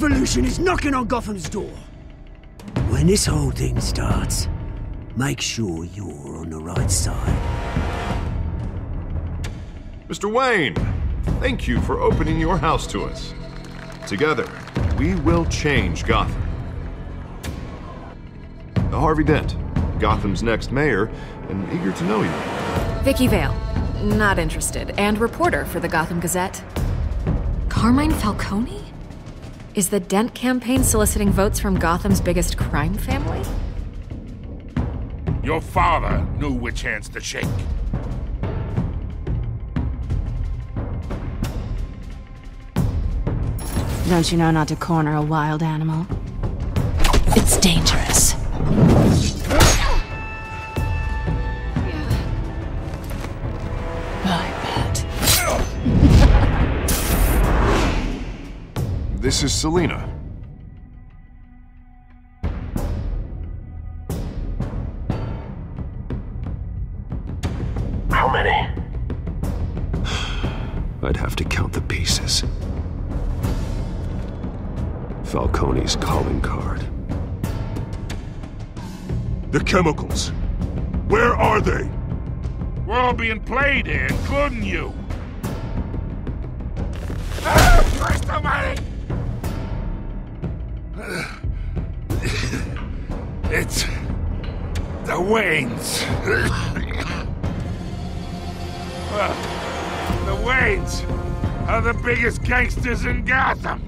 revolution is knocking on Gotham's door. When this whole thing starts, make sure you're on the right side. Mr. Wayne, thank you for opening your house to us. Together, we will change Gotham. Harvey Dent, Gotham's next mayor, and eager to know you. Vicky Vale, not interested, and reporter for the Gotham Gazette. Carmine Falcone? Is the Dent campaign soliciting votes from Gotham's biggest crime family? Your father knew which hands to shake. Don't you know not to corner a wild animal? It's dangerous. I bet. This is Selina. How many? I'd have to count the pieces. Falcone's calling card. The chemicals. Where are they? We're all being played here, including you. Christ almighty! It's the Waynes. The Waynes are the biggest gangsters in Gotham.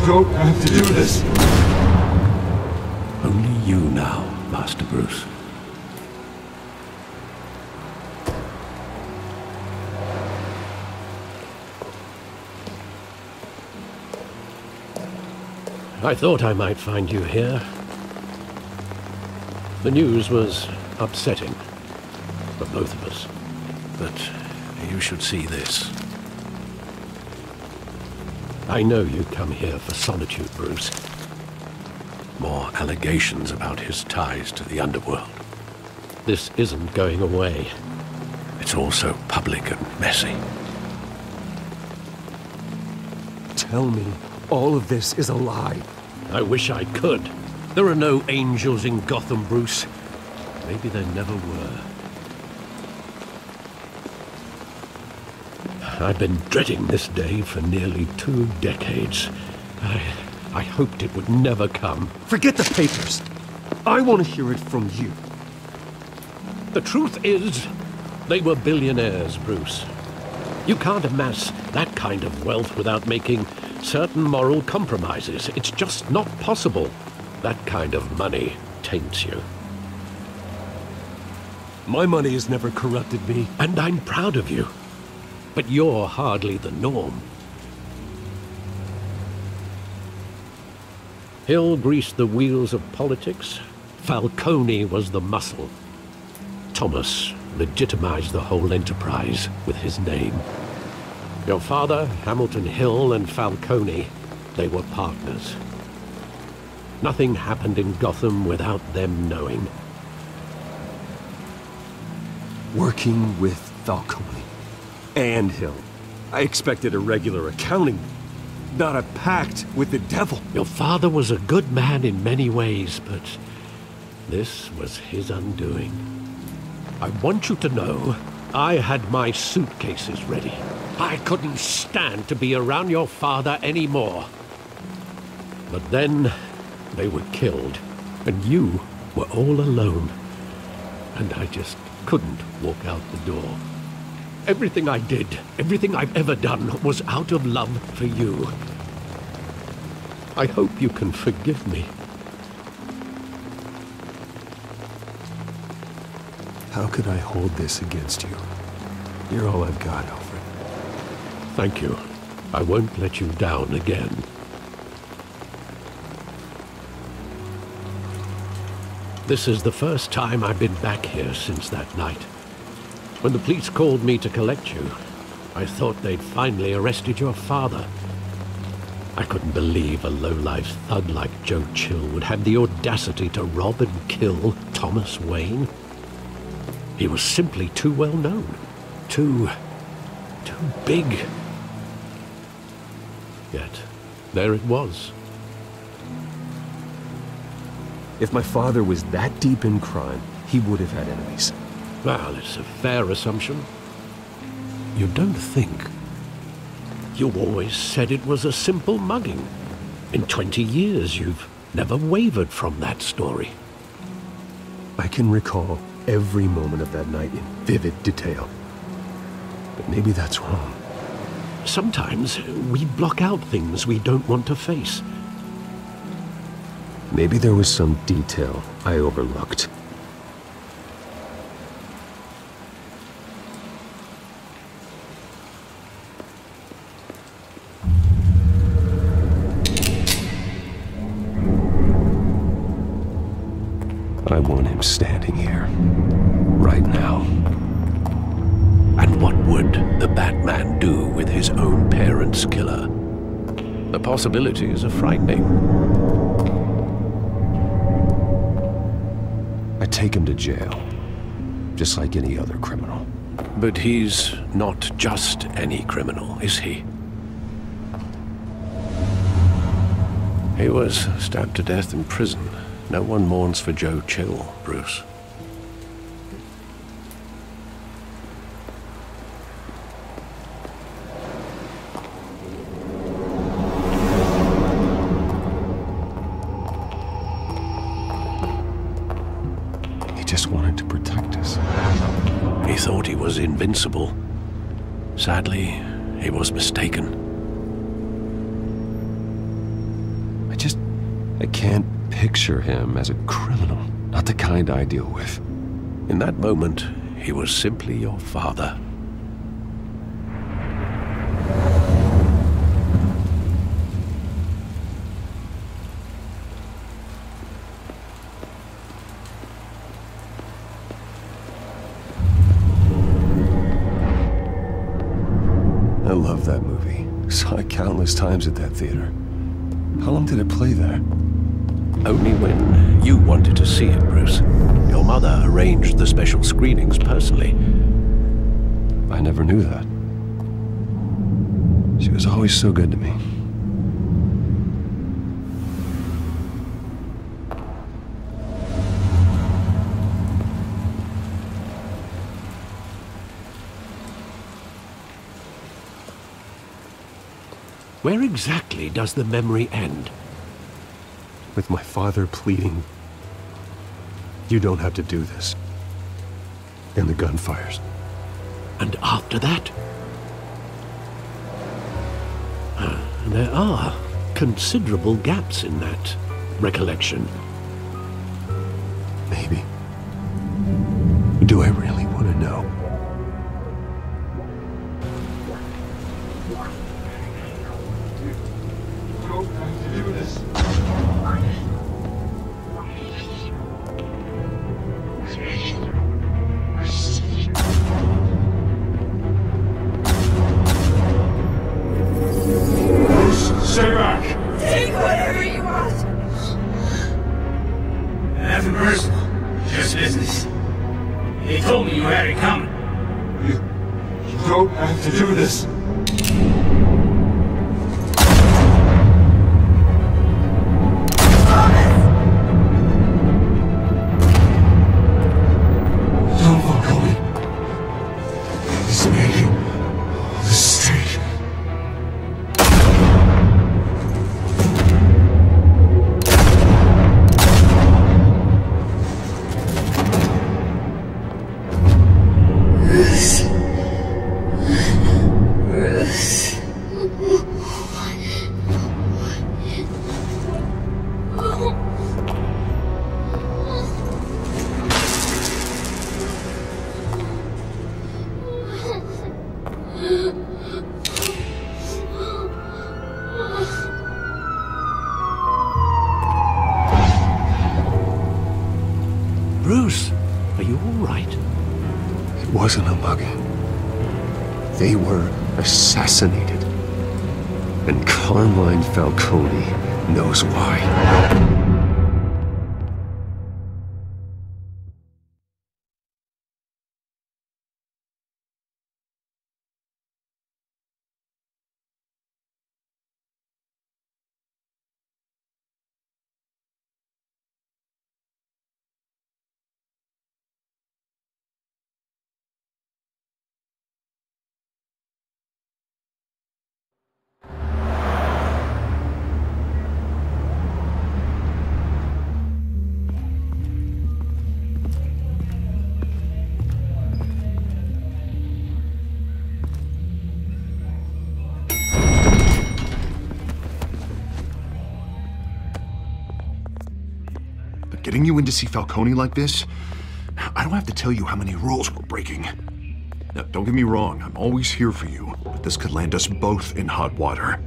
Don't have to do this. Only you now, Master Bruce. I thought I might find you here. The news was upsetting for both of us. But you should see this. I know you come here for solitude, Bruce. More allegations about his ties to the underworld. This isn't going away. It's all so public and messy. Tell me all of this is a lie. I wish I could. There are no angels in Gotham, Bruce. Maybe there never were. I've been dreading this day for nearly 2 decades. I hoped it would never come. Forget the papers. I want to hear it from you. The truth is, they were billionaires, Bruce. You can't amass that kind of wealth without making certain moral compromises. It's just not possible. That kind of money taints you. My money has never corrupted me. And I'm proud of you. But you're hardly the norm. Hill greased the wheels of politics. Falcone was the muscle. Thomas legitimized the whole enterprise with his name. Your father, Hamilton Hill, and Falcone, they were partners. Nothing happened in Gotham without them knowing. Working with Falcone and Hill. I expected a regular accounting, not a pact with the devil. Your father was a good man in many ways, but this was his undoing. I want you to know, I had my suitcases ready. I couldn't stand to be around your father anymore. But then they were killed, and you were all alone. And I just couldn't walk out the door. Everything I did, everything I've ever done, was out of love for you. I hope you can forgive me. How could I hold this against you? You're all I've got, Alfred. Thank you. I won't let you down again. This is the first time I've been back here since that night. When the police called me to collect you, I thought they'd finally arrested your father. I couldn't believe a low-life thug like Joe Chill would have the audacity to rob and kill Thomas Wayne. He was simply too well known. Too big. Yet, there it was. If my father was that deep in crime, he would have had enemies. Well, it's a fair assumption. You don't think? You always said it was a simple mugging. In 20 years, you've never wavered from that story. I can recall every moment of that night in vivid detail. But maybe that's wrong. Sometimes we block out things we don't want to face. Maybe there was some detail I overlooked. I want him standing here, right now. And what would the Batman do with his own parents' killer? The possibilities are frightening. I take him to jail, just like any other criminal. But he's not just any criminal, is he? He was stabbed to death in prison. No one mourns for Joe Chill, Bruce. He just wanted to protect us. He thought he was invincible. Sadly, he was mistaken. I can't picture him as a criminal. Not the kind I deal with. In that moment, he was simply your father. I love that movie. Saw it countless times at that theater. How long did it play there? Only when you wanted to see it, Bruce. Your mother arranged the special screenings personally. I never knew that. She was always so good to me. Where exactly does the memory end? With my father pleading, "You don't have to do this." And the gun fires. And after that? There are considerable gaps in that recollection. Maybe. Do I really want to know? Stay back! Take whatever you want! Nothing personal, just business. They told me you had it coming. You don't have to do this. Don't fuck on me. He's making a mistake. Are you all right? It wasn't a mug. They were assassinated. And Carmine Falcone knows why. Getting you in to see Falcone like this? I don't have to tell you how many rules we're breaking. Now, don't get me wrong, I'm always here for you, but this could land us both in hot water.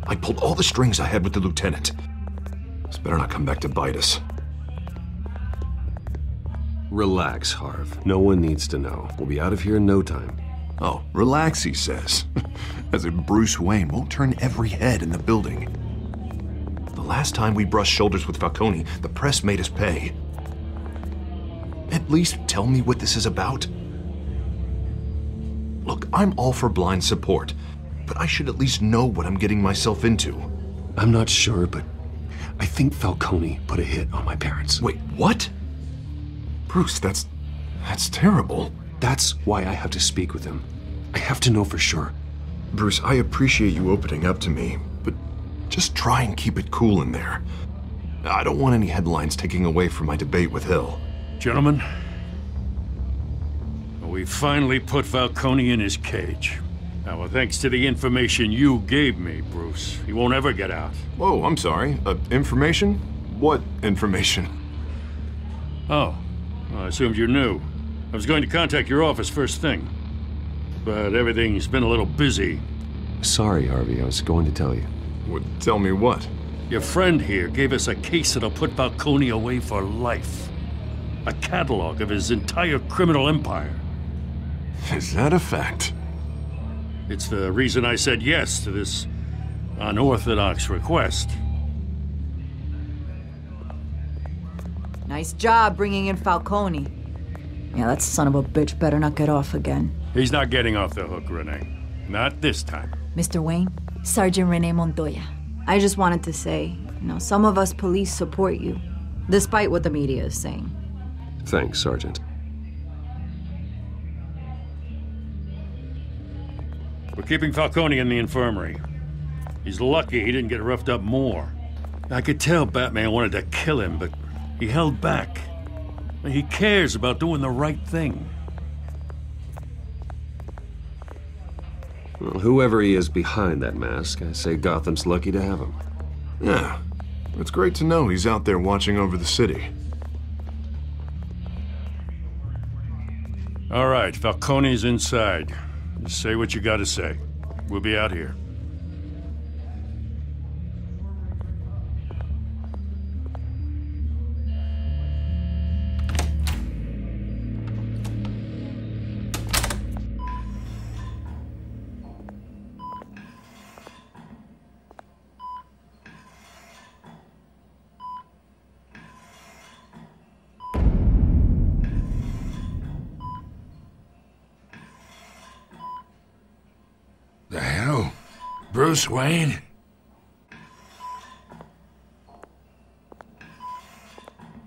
I pulled all the strings I had with the lieutenant. This better not come back to bite us. Relax, Harv. No one needs to know. We'll be out of here in no time. Oh, relax, he says. As if Bruce Wayne won't turn every head in the building. The last time we brushed shoulders with Falcone, the press made us pay. At least tell me what this is about. Look, I'm all for blind support, but I should at least know what I'm getting myself into. I'm not sure, but I think Falcone put a hit on my parents. Wait, what? Bruce, that's terrible. That's why I have to speak with him. I have to know for sure. Bruce, I appreciate you opening up to me, but just try and keep it cool in there. I don't want any headlines taking away from my debate with Hill. Gentlemen, we finally put Falcone in his cage. Now, thanks to the information you gave me, Bruce, he won't ever get out. Whoa, I'm sorry. Information? What information? Oh, well, I assumed you knew. I was going to contact your office first thing, but everything's been a little busy. Sorry, Harvey, I was going to tell you. Tell me what? Your friend here gave us a case that'll put Falcone away for life. A catalog of his entire criminal empire. Is that a fact? It's the reason I said yes to this unorthodox request. Nice job bringing in Falcone. Yeah, that son of a bitch better not get off again. He's not getting off the hook, Renee. Not this time. Mr. Wayne, Sergeant Renee Montoya. I just wanted to say, some of us police support you, despite what the media is saying. Thanks, Sergeant. We're keeping Falcone in the infirmary. He's lucky he didn't get roughed up more. I could tell Batman wanted to kill him, but he held back. He cares about doing the right thing. Well, whoever he is behind that mask, I say Gotham's lucky to have him. Yeah, it's great to know he's out there watching over the city. All right, Falcone's inside. Just say what you gotta say. We'll be out here. The hell? Bruce Wayne?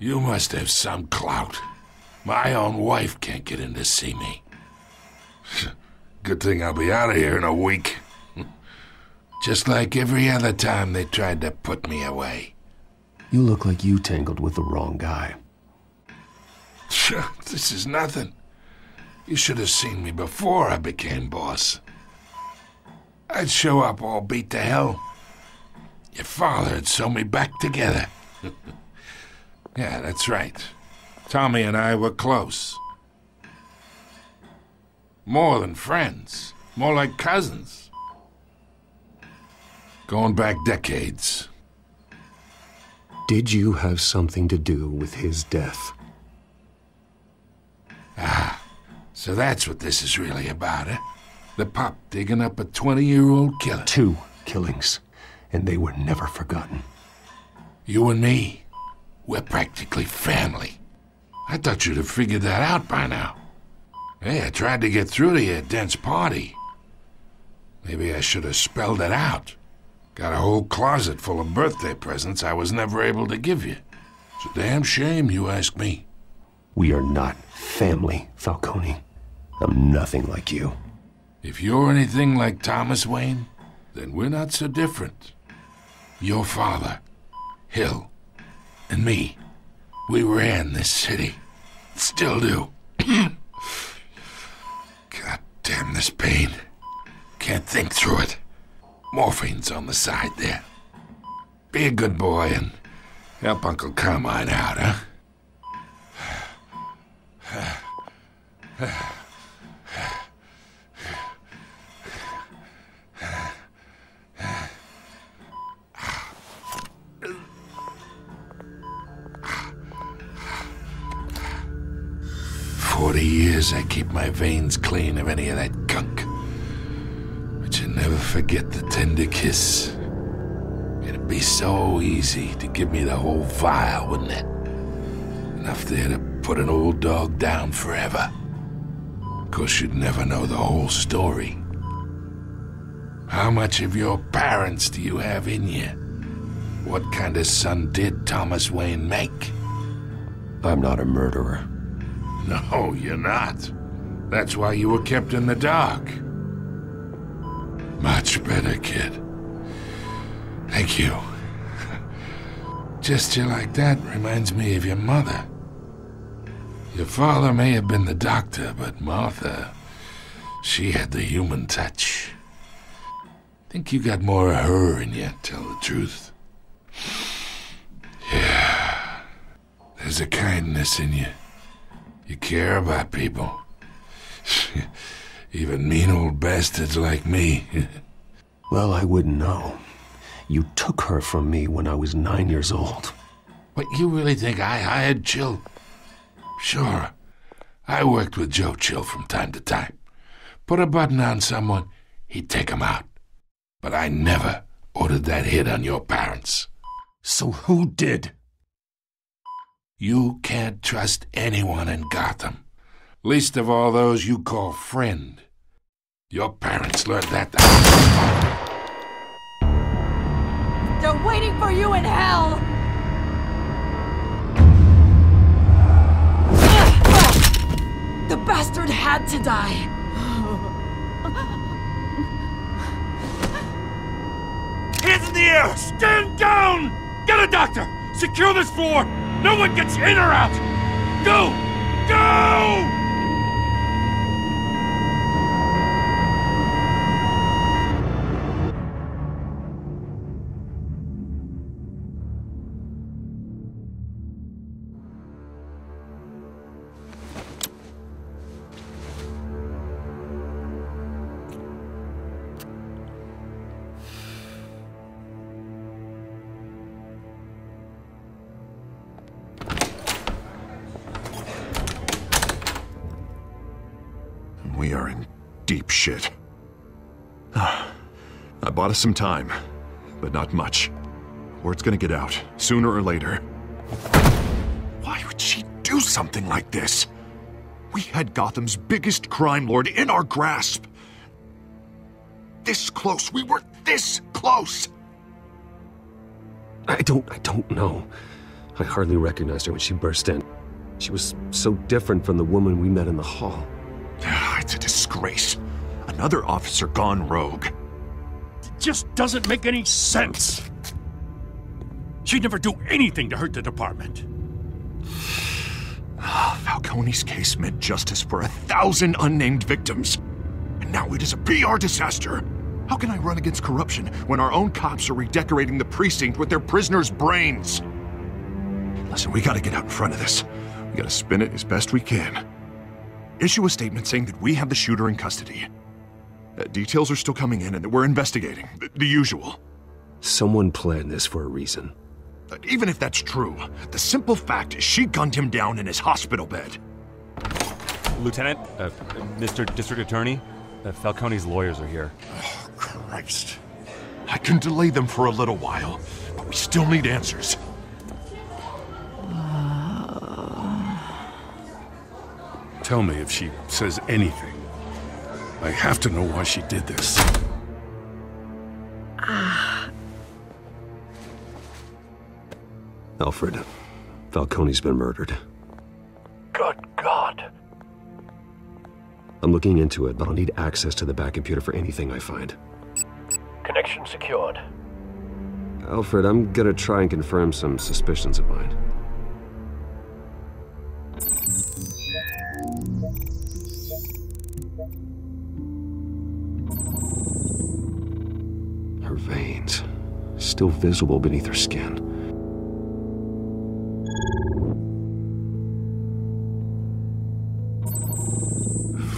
You must have some clout. My own wife can't get in to see me. Good thing I'll be out of here in a week. Just like every other time they tried to put me away. You look like you tangled with the wrong guy. This is nothing. You should have seen me before I became boss. I'd show up all beat to hell. Your father'd sew me back together. Yeah, that's right. Tommy and I were close. More than friends. More like cousins. Going back decades. Did you have something to do with his death? So that's what this is really about, eh? The pup digging up a 20-year-old killer. 2 killings, and they were never forgotten. You and me, we're practically family. I thought you'd have figured that out by now. Hey, I tried to get through to your dense party. Maybe I should have spelled it out. Got a whole closet full of birthday presents I was never able to give you. It's a damn shame, you ask me. We are not family, Falcone. I'm nothing like you. If you're anything like Thomas Wayne, then we're not so different. Your father, Hill, and me, we ran this city. Still do. God damn this pain. Can't think through it. Morphine's on the side there. Be a good boy and help Uncle Carmine out, huh? 40 years I keep my veins clean of any of that gunk. But you never forget the tender kiss. It'd be so easy to give me the whole vial, wouldn't it? Enough there to put an old dog down forever. Of course, you'd never know the whole story. How much of your parents do you have in you? What kind of son did Thomas Wayne make? I'm not a murderer. No, you're not. That's why you were kept in the dark. Much better, kid. Thank you. Gesture like that reminds me of your mother. Your father may have been the doctor, but Martha, she had the human touch. Think you got more of her in you, tell the truth. Yeah. There's a kindness in you. You care about people. Even mean old bastards like me. Well, I wouldn't know. You took her from me when I was 9 years old. What, you really think I hired Chill? Sure. I worked with Joe Chill from time to time. Put a button on someone, he'd take him out. But I never ordered that hit on your parents. So who did? You can't trust anyone in Gotham. Least of all those you call friend. Your parents learned that. They're waiting for you in hell! The bastard had to die. Hands in the air! Stand down! Get a doctor! Secure this floor! No one gets in or out! Go! Go! We are in deep shit. I bought us some time, but not much. Word's gonna get out, sooner or later. Why would she do something like this? We had Gotham's biggest crime lord in our grasp. This close. We were this close. I don't know. I hardly recognized her when she burst in. She was so different from the woman we met in the hall. It's a disgrace. Another officer gone rogue. It just doesn't make any sense. She'd never do anything to hurt the department. Falcone's case meant justice for 1,000 unnamed victims. And now it is a PR disaster. How can I run against corruption when our own cops are redecorating the precinct with their prisoners' brains? Listen, we gotta get out in front of this. We gotta spin it as best we can. Issue a statement saying that we have the shooter in custody. Details are still coming in and that we're investigating. The usual. Someone planned this for a reason. Even if that's true, the simple fact is she gunned him down in his hospital bed. Lieutenant, Mr. District Attorney, Falcone's lawyers are here. Oh, Christ. I can delay them for a little while, but we still need answers. Tell me if she says anything. I have to know why she did this. Alfred, Falcone's been murdered. Good God. I'm looking into it, but I'll need access to the back computer for anything I find. Connection secured. Alfred, I'm gonna try and confirm some suspicions of mine. Her veins, still visible beneath her skin.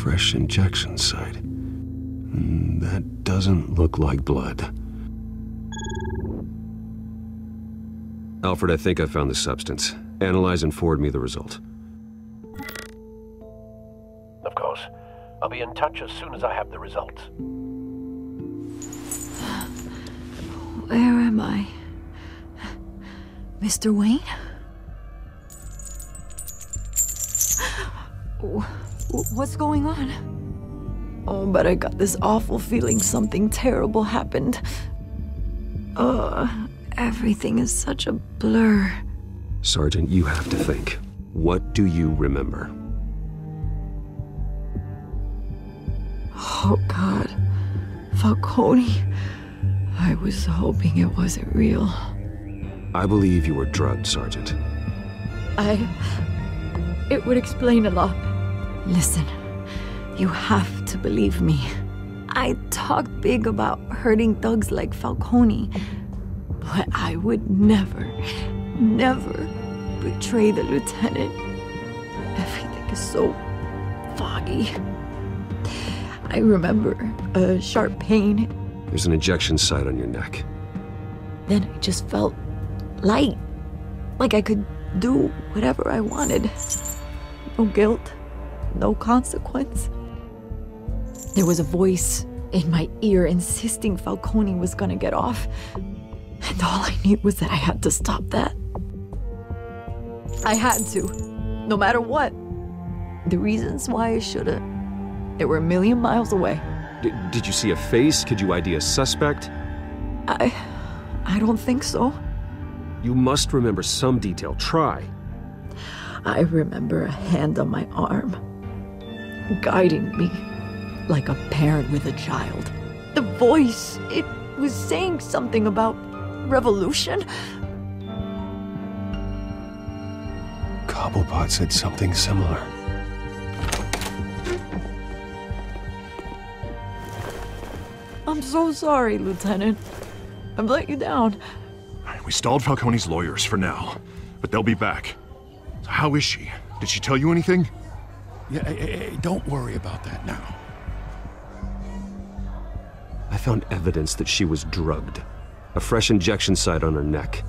Fresh injection site. That doesn't look like blood. Alfred, I think I found the substance. Analyze and forward me the result. Of course. I'll be in touch as soon as I have the results. Where am I? Mr. Wayne? What's going on? Oh, but I got this awful feeling something terrible happened. Everything is such a blur. Sergeant, you have to think. What do you remember? Oh, God. Falcone. I was hoping it wasn't real. I believe you were drugged, Sergeant. It would explain a lot. Listen, you have to believe me. I talk big about hurting thugs like Falcone, but I would never betray the lieutenant. Everything is so foggy. I remember a sharp pain. There's an injection site on your neck. Then I just felt light, like I could do whatever I wanted. No guilt, no consequence. There was a voice in my ear insisting Falcone was gonna get off. And all I knew was that I had to stop that. I had to, no matter what. The reasons why I should've, they were a million miles away. Did you see a face? Could you ID a suspect? I don't think so. You must remember some detail. Try. I remember a hand on my arm, guiding me like a parent with a child. The voice, it was saying something about revolution. Cobblepot said something similar. I'm so sorry, Lieutenant. I've let you down. We stalled Falcone's lawyers for now, but they'll be back. So how is she? Did she tell you anything? Yeah, hey, don't worry about that now. I found evidence that she was drugged. A fresh injection site on her neck.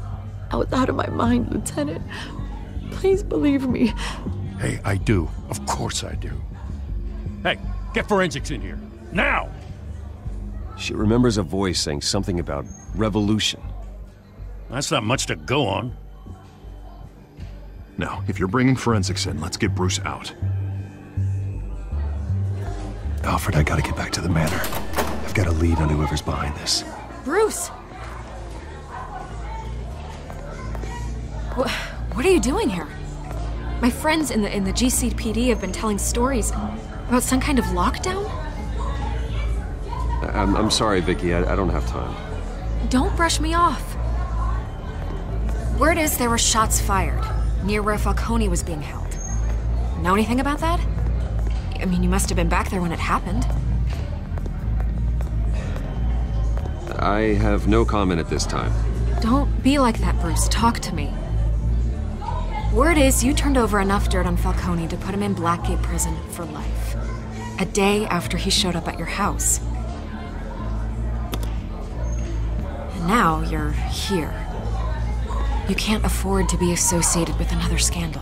I was out of my mind, Lieutenant. Please believe me. Hey, I do. Of course I do. Hey, get forensics in here. Now! She remembers a voice saying something about revolution. That's not much to go on. Now, if you're bringing forensics in, let's get Bruce out. Alfred, I gotta get back to the manor. I've got a lead on whoever's behind this. Bruce! What are you doing here? My friends in the GCPD have been telling stories about some kind of lockdown? I'm sorry, Vicky. I don't have time. Don't brush me off. Word is there were shots fired near where Falcone was being held. Know anything about that? I mean, you must have been back there when it happened. I have no comment at this time. Don't be like that, Bruce. Talk to me. Word is you turned over enough dirt on Falcone to put him in Blackgate Prison for life. A day after he showed up at your house. And now you're here. You can't afford to be associated with another scandal.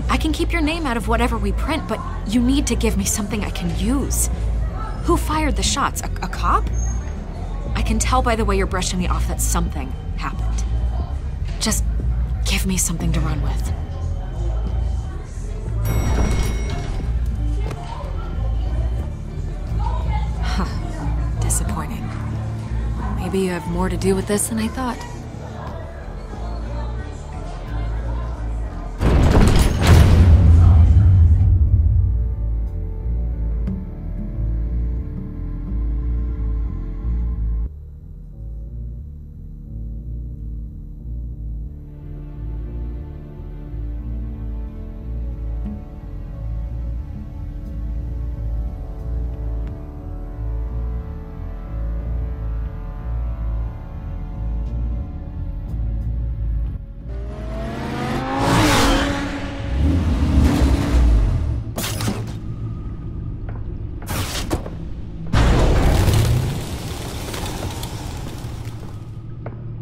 I can keep your name out of whatever we print, but you need to give me something I can use. Who fired the shots? A cop? I can tell by the way you're brushing me off that something happened. Just give me something to run with. Huh. Disappointing. Maybe you have more to do with this than I thought.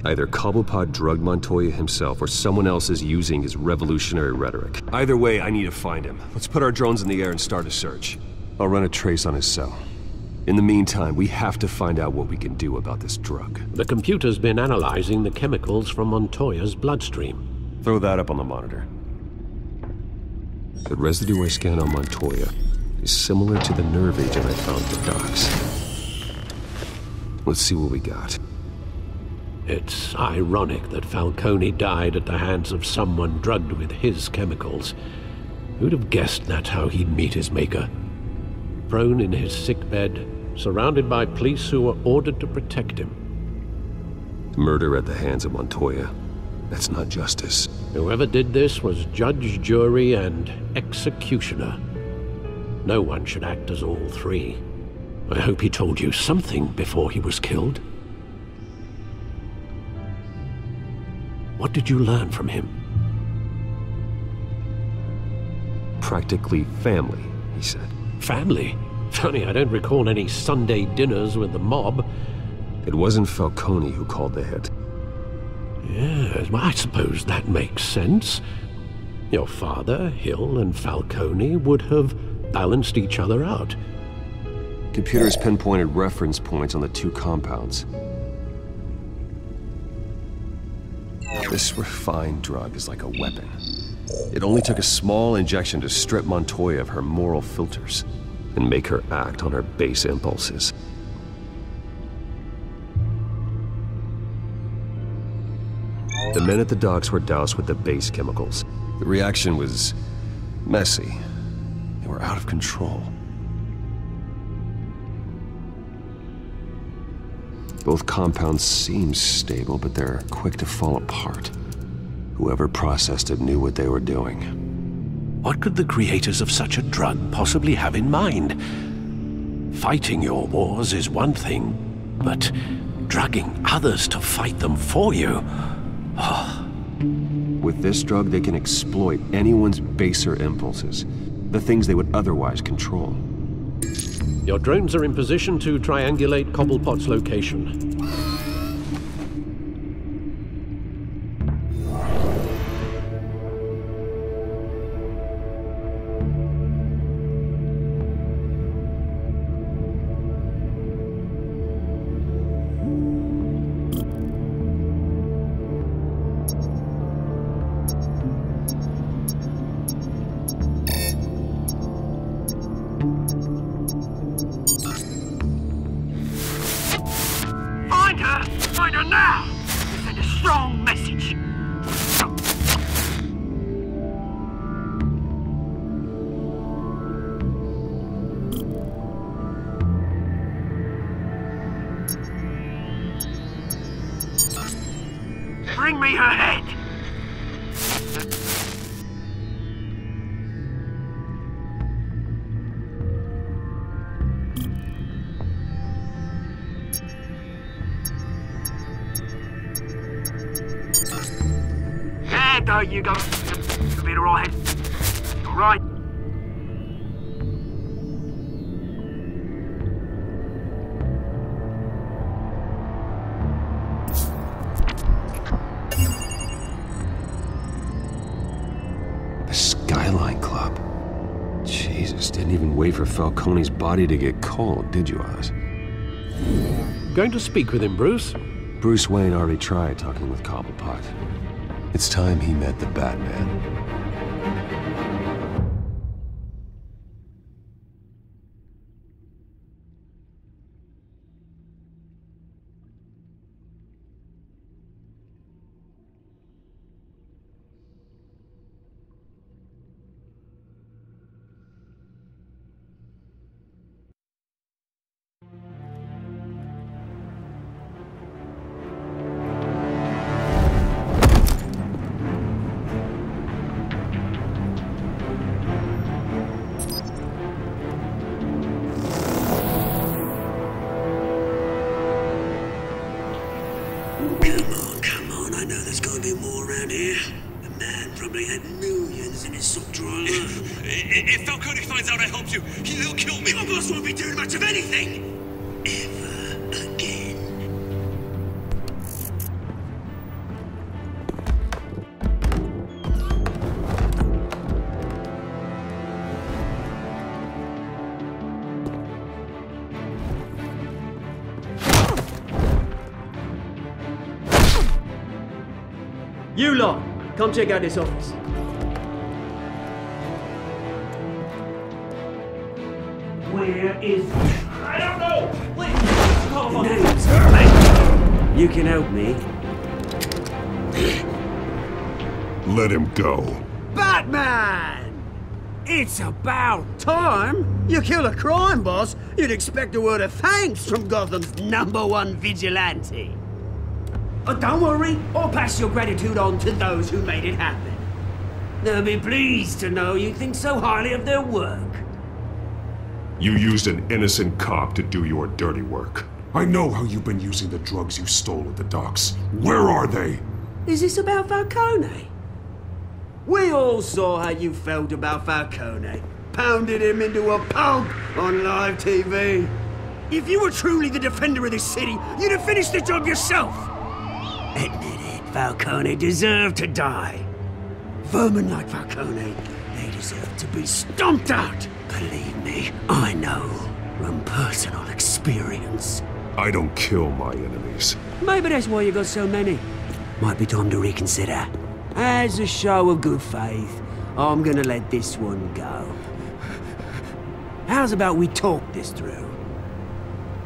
Either Cobblepot drugged Montoya himself, or someone else is using his revolutionary rhetoric. Either way, I need to find him. Let's put our drones in the air and start a search. I'll run a trace on his cell. In the meantime, we have to find out what we can do about this drug. The computer's been analyzing the chemicals from Montoya's bloodstream. Throw that up on the monitor. The residue I scanned on Montoya is similar to the nerve agent I found at the docks. Let's see what we got. It's ironic that Falcone died at the hands of someone drugged with his chemicals. Who'd have guessed that's how he'd meet his maker? Prone in his sickbed, surrounded by police who were ordered to protect him. Murder at the hands of Montoya. That's not justice. Whoever did this was judge, jury, and executioner. No one should act as all three. I hope he told you something before he was killed. What did you learn from him? Practically family, he said. Family? Funny, I don't recall any Sunday dinners with the mob. It wasn't Falcone who called the hit. Yes, well, I suppose that makes sense. Your father, Hill, and Falcone would have balanced each other out. Computers pinpointed reference points on the two compounds. This refined drug is like a weapon. It only took a small injection to strip Montoya of her moral filters and make her act on her base impulses. The men at the docks were doused with the base chemicals. The reaction was messy. They were out of control. Both compounds seem stable, but they're quick to fall apart. Whoever processed it knew what they were doing. What could the creators of such a drug possibly have in mind? Fighting your wars is one thing, but drugging others to fight them for you? Oh. With this drug, they can exploit anyone's baser impulses, the things they would otherwise control. Your drones are in position to triangulate Cobblepot's location. Find her now! Send a strong message. Bring me her head! There you go. You'll be the right head. All right. The skyline Just didn't even wait for Falcone's body to get cold, did you, Oz? Going to speak with him, Bruce? Bruce Wayne already tried talking with Cobblepot. It's time he met the Batman. Come on, I know there's gotta be more around here. The man probably had millions in his sock drawer. If Falcone finds out I helped you, he'll kill me. Your boss won't be doing much of anything! Ever again. You lot, come check out this office. Where is he? I don't know! Please, call on Name's Blake. You can help me. Let him go. Batman! It's about time. You kill a crime boss, you'd expect a word of thanks from Gotham's #1 vigilante. Oh, don't worry, I'll pass your gratitude on to those who made it happen. They'll be pleased to know you think so highly of their work. You used an innocent cop to do your dirty work. I know how you've been using the drugs you stole at the docks. Where are they? Is this about Falcone? We all saw how you felt about Falcone. Pounded him into a pulp on live TV. If you were truly the defender of this city, you'd have finished the job yourself. Admit it, Falcone deserved to die. Vermin like Falcone, they deserve to be stomped out. Believe me, I know from personal experience. I don't kill my enemies. Maybe that's why you got so many. Might be time to reconsider. As a show of good faith, I'm gonna let this one go. How's about we talk this through?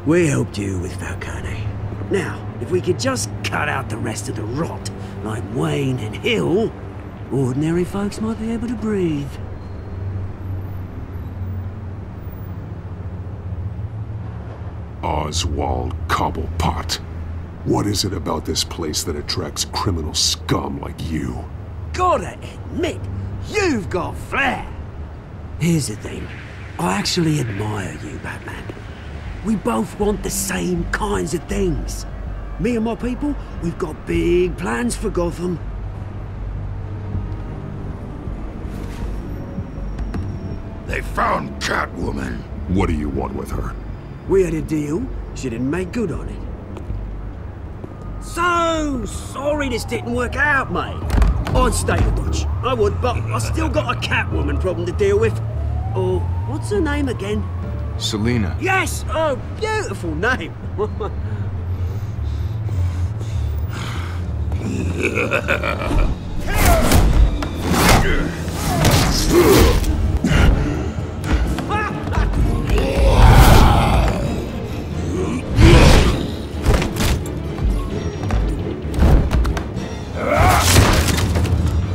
We helped you with Falcone. Now, if we could just cut out the rest of the rot, like Wayne and Hill, ordinary folks might be able to breathe. Oswald Cobblepot. What is it about this place that attracts criminal scum like you? Gotta admit, you've got flair. Here's the thing. I actually admire you, Batman. We both want the same kinds of things. Me and my people, we've got big plans for Gotham. They found Catwoman. What do you want with her? We had a deal. She didn't make good on it. So sorry this didn't work out, mate. I'd stay to watch. I would, but I still got a Catwoman problem to deal with. Oh, what's her name again? Selina. Yes! Oh, beautiful name.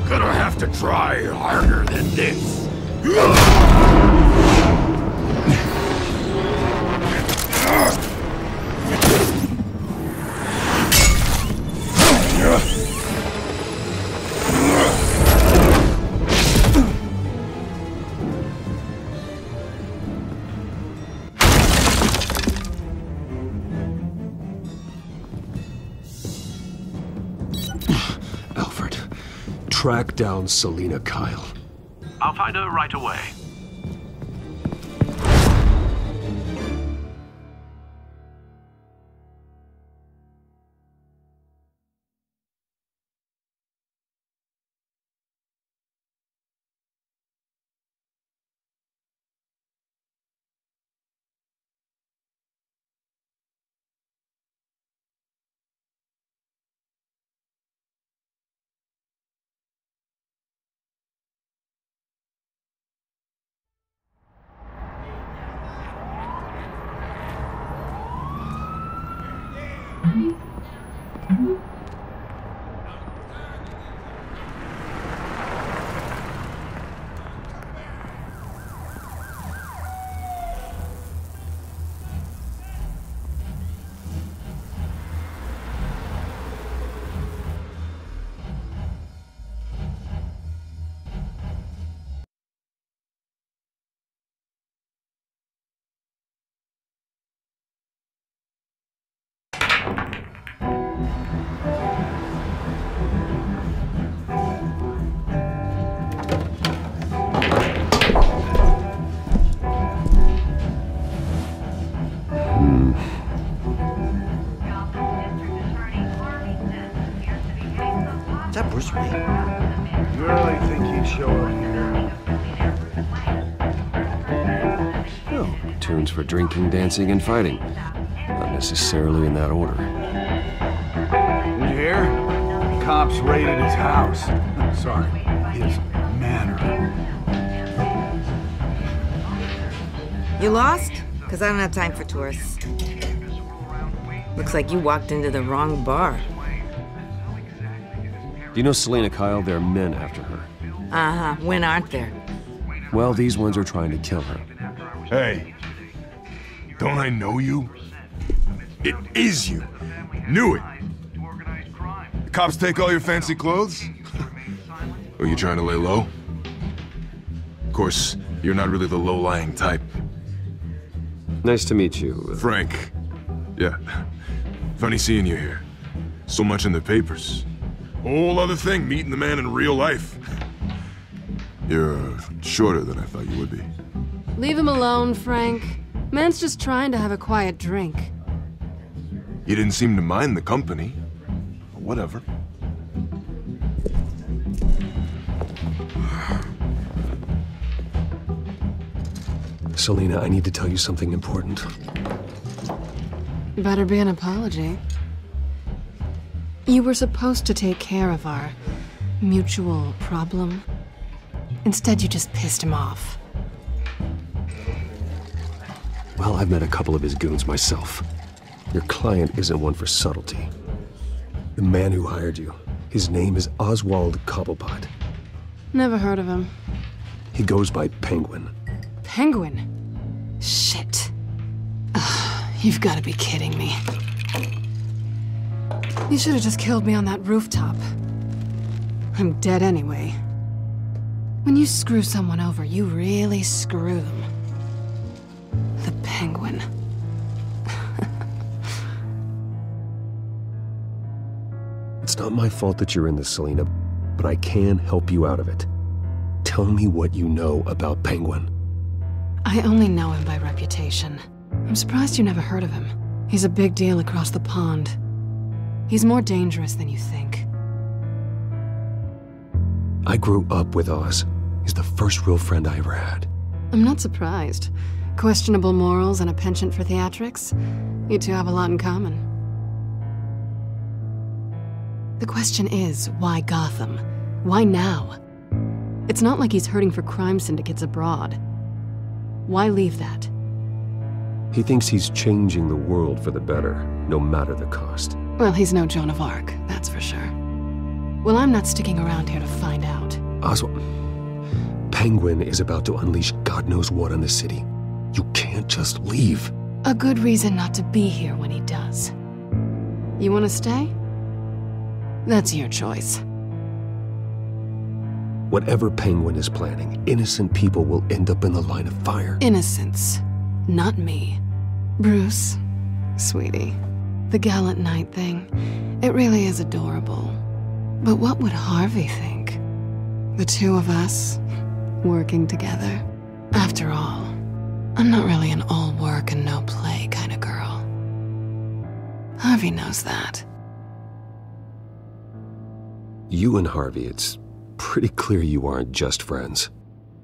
Gonna have to try harder than this. Alfred, track down Selina Kyle. I'll find her right away. platoons for drinking, dancing, and fighting. Not necessarily in that order. Did you hear? Cops raided his house. Sorry, his manor. You lost? Because I don't have time for tourists. Looks like you walked into the wrong bar. Do you know Selena Kyle? There are men after her. Uh-huh. When aren't there? Well, these ones are trying to kill her. Hey, don't I know you? It is you. Knew it. The cops take all your fancy clothes? Are you trying to lay low? Of course, you're not really the low-lying type. Nice to meet you. Frank. Yeah. Funny seeing you here. So much in the papers. Whole other thing, meeting the man in real life. You're shorter than I thought you would be. Leave him alone, Frank. Man's just trying to have a quiet drink. You didn't seem to mind the company. But whatever. Selena, I need to tell you something important. Better be an apology. You were supposed to take care of our mutual problem. Instead, you just pissed him off. Well, I've met a couple of his goons myself. Your client isn't one for subtlety. The man who hired you, his name is Oswald Cobblepot. Never heard of him. He goes by Penguin. Penguin? Shit. Ugh, you've got to be kidding me. You should have just killed me on that rooftop. I'm dead anyway. When you screw someone over, you really screw them. The Penguin. It's not my fault that you're in this, Selena, but I can help you out of it. Tell me what you know about Penguin. I only know him by reputation. I'm surprised you never heard of him. He's a big deal across the pond. He's more dangerous than you think. I grew up with Oz. He's the first real friend I ever had. I'm not surprised. Questionable morals and a penchant for theatrics. You two have a lot in common. The question is, why Gotham? Why now? It's not like he's hurting for crime syndicates abroad. Why leave that? He thinks he's changing the world for the better, no matter the cost. Well, he's no Joan of Arc, that's for sure. Well, I'm not sticking around here to find out. Oswald, Penguin is about to unleash God knows what on the city. You can't just leave. A good reason not to be here when he does. You want to stay? That's your choice. Whatever Penguin is planning, innocent people will end up in the line of fire. Innocence, not me. Bruce, sweetie, the gallant knight thing, it really is adorable. But what would Harvey think? The two of us, working together? After all, I'm not really an all work and no play kind of girl. Harvey knows that. You and Harvey, it's pretty clear you aren't just friends.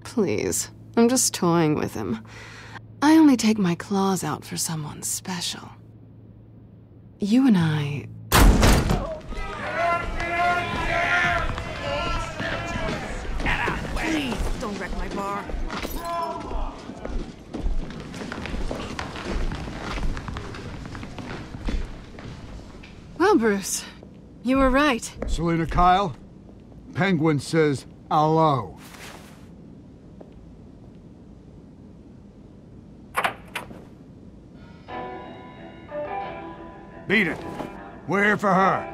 Please, I'm just toying with him. I only take my claws out for someone special. You and I... Please, don't wreck my bar. Well, Bruce, you were right. Selena Kyle, Penguin says hello. Beat it. We're here for her.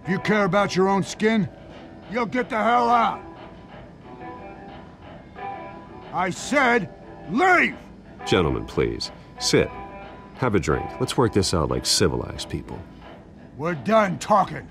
If you care about your own skin, you'll get the hell out. I said, leave! Gentlemen, please, sit. Have a drink. Let's work this out like civilized people. We're done talking.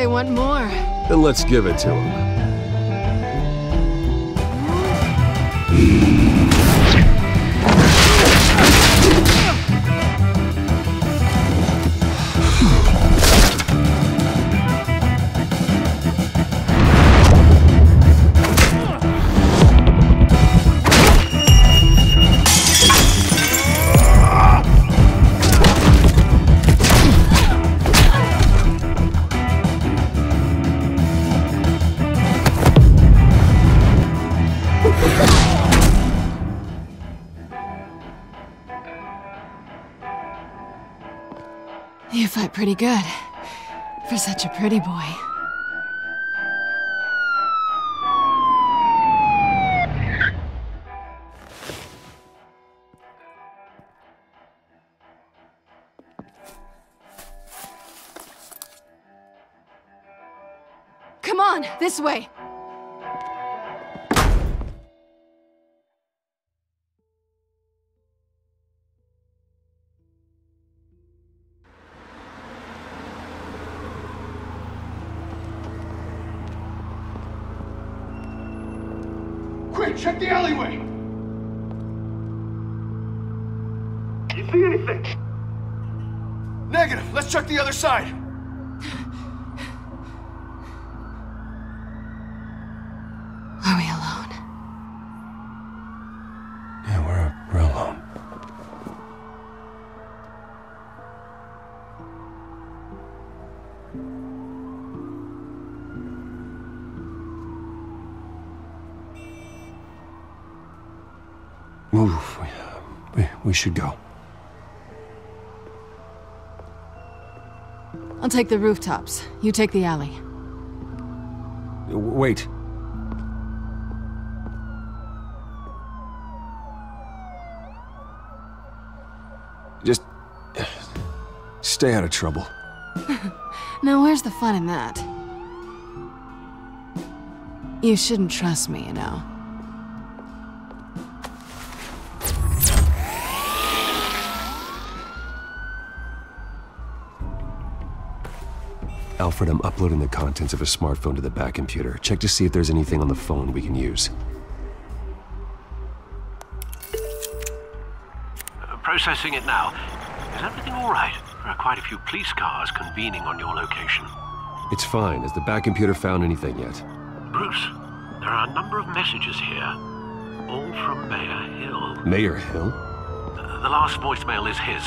they want more. Then let's give it to them. You fight pretty good, for such a pretty boy. Come on, this way! Quick, check the alleyway! You see anything? Negative. Let's check the other side. Are we alone? Yeah, we're alone. Move. We should go. I'll take the rooftops. You take the alley. Wait. Just stay out of trouble. Now, where's the fun in that? You shouldn't trust me, you know. Alfred, I'm uploading the contents of a smartphone to the back computer. Check to see if there's anything on the phone we can use. Processing it now. Is everything all right? There are quite a few police cars convening on your location. It's fine. Has the back computer found anything yet? Bruce, there are a number of messages here. All from Mayor Hill. Mayor Hill? The last voicemail is his.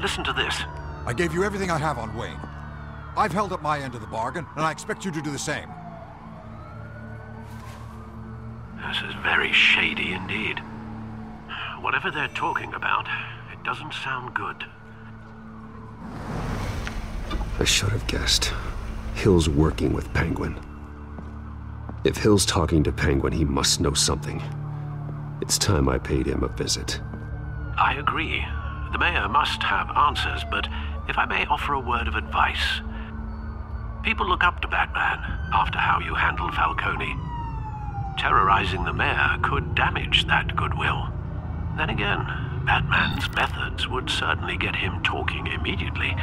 Listen to this. I gave you everything I have on Wayne. I've held up my end of the bargain, and I expect you to do the same. This is very shady indeed. Whatever they're talking about, it doesn't sound good. I should have guessed. Hill's working with Penguin. If Hill's talking to Penguin, he must know something. It's time I paid him a visit. I agree. The mayor must have answers, but if I may offer a word of advice. People look up to Batman after how you handled Falcone. Terrorizing the mayor could damage that goodwill. Then again, Batman's methods would certainly get him talking immediately.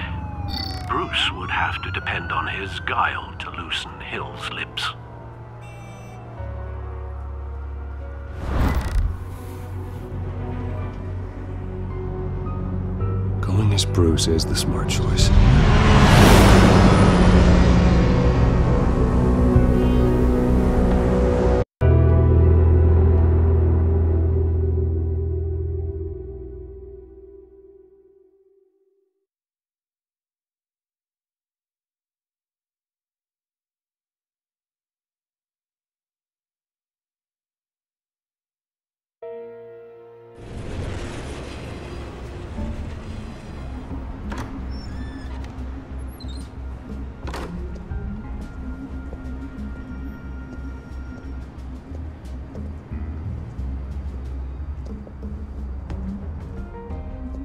Bruce would have to depend on his guile to loosen Hill's lips. Going as Bruce is the smart choice.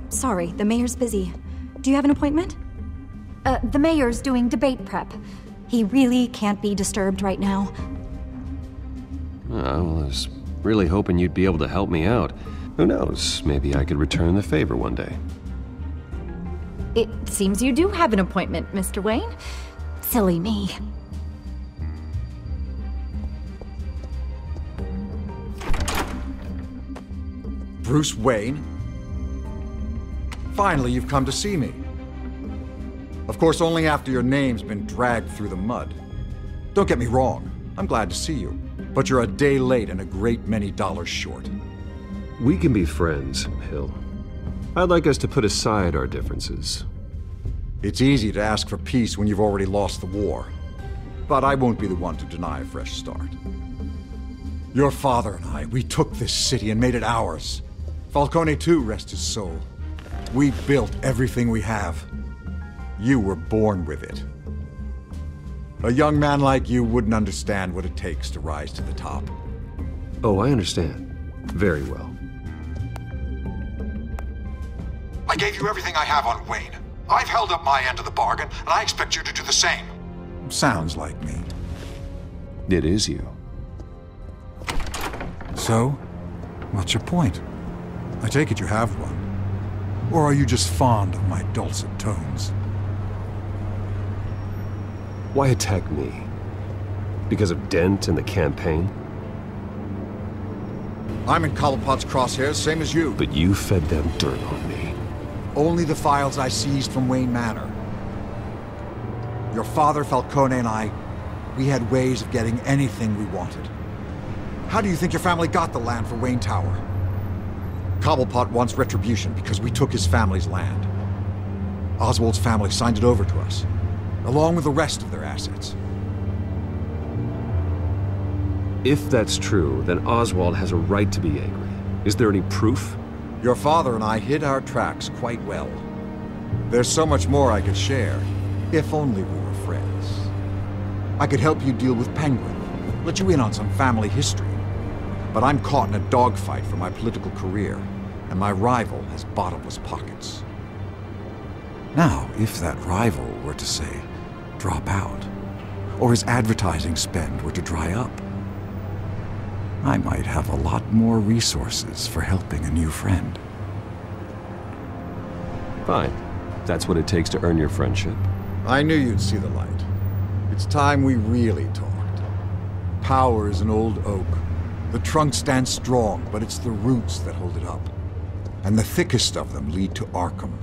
Sorry, the mayor's busy. Do you have an appointment? The mayor's doing debate prep. He really can't be disturbed right now. I was really hoping you'd be able to help me out. Who knows, maybe I could return the favor one day. It seems you do have an appointment, Mr. Wayne. Silly me. Bruce Wayne? Finally, you've come to see me. Of course, only after your name's been dragged through the mud. Don't get me wrong, I'm glad to see you. But you're a day late and a great many dollars short. We can be friends, Hill. I'd like us to put aside our differences. It's easy to ask for peace when you've already lost the war. But I won't be the one to deny a fresh start. Your father and I, we took this city and made it ours. Falcone too, rest his soul. We built everything we have. You were born with it. A young man like you wouldn't understand what it takes to rise to the top. Oh, I understand. Very well. I gave you everything I have on Wayne. I've held up my end of the bargain, and I expect you to do the same. Sounds like me. It is you. So, what's your point? I take it you have one. Or are you just fond of my dulcet tones? Why attack me? Because of Dent and the campaign? I'm in Cobblepot's crosshairs, same as you. But you fed them dirt on me. Only the files I seized from Wayne Manor. Your father, Falcone, and I, we had ways of getting anything we wanted. How do you think your family got the land for Wayne Tower? Cobblepot wants retribution because we took his family's land. Oswald's family signed it over to us, along with the rest of their assets. If that's true, then Oswald has a right to be angry. Is there any proof? Your father and I hid our tracks quite well. There's so much more I could share, if only we were friends. I could help you deal with Penguin, let you in on some family history. But I'm caught in a dogfight for my political career, and my rival has bottomless pockets. Now, if that rival were to say, drop out, or his advertising spend were to dry up, I might have a lot more resources for helping a new friend. Fine. That's what it takes to earn your friendship. I knew you'd see the light. It's time we really talked. Power is an old oak. The trunk stands strong, but it's the roots that hold it up. And the thickest of them lead to Arkham.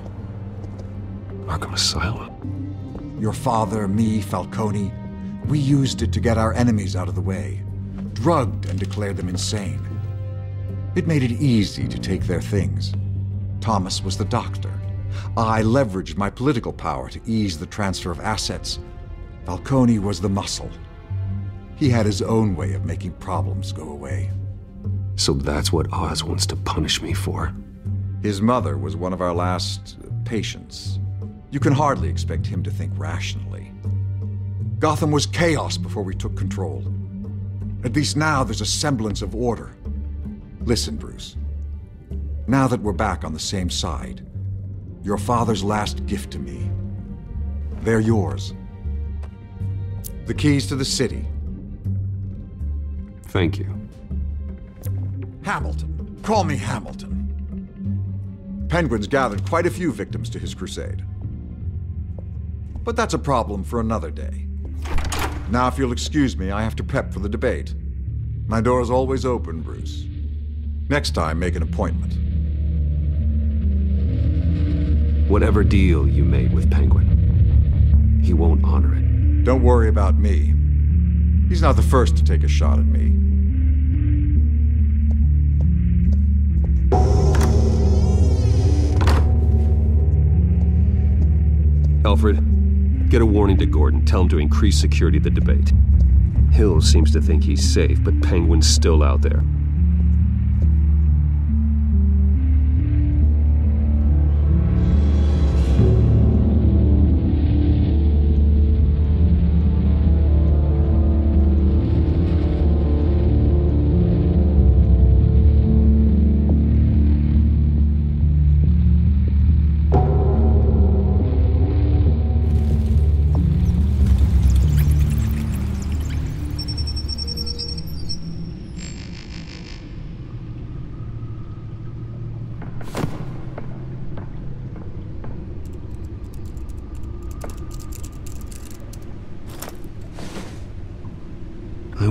Arkham Asylum? Your father, me, Falcone, we used it to get our enemies out of the way. Drugged and declared them insane. It made it easy to take their things. Thomas was the doctor. I leveraged my political power to ease the transfer of assets. Falcone was the muscle. He had his own way of making problems go away. So that's what Oz wants to punish me for? His mother was one of our last patients. You can hardly expect him to think rationally. Gotham was chaos before we took control. At least now there's a semblance of order. Listen, Bruce. Now that we're back on the same side, your father's last gift to me, they're yours. The keys to the city. Thank you. Hamilton. Call me Hamilton. Penguin's gathered quite a few victims to his crusade. But that's a problem for another day. Now, if you'll excuse me, I have to prep for the debate. My door is always open, Bruce. Next time, make an appointment. Whatever deal you made with Penguin, he won't honor it. Don't worry about me. He's not the first to take a shot at me. Alfred, get a warning to Gordon. Tell him to increase security at the debate. Hill seems to think he's safe, but Penguin's still out there.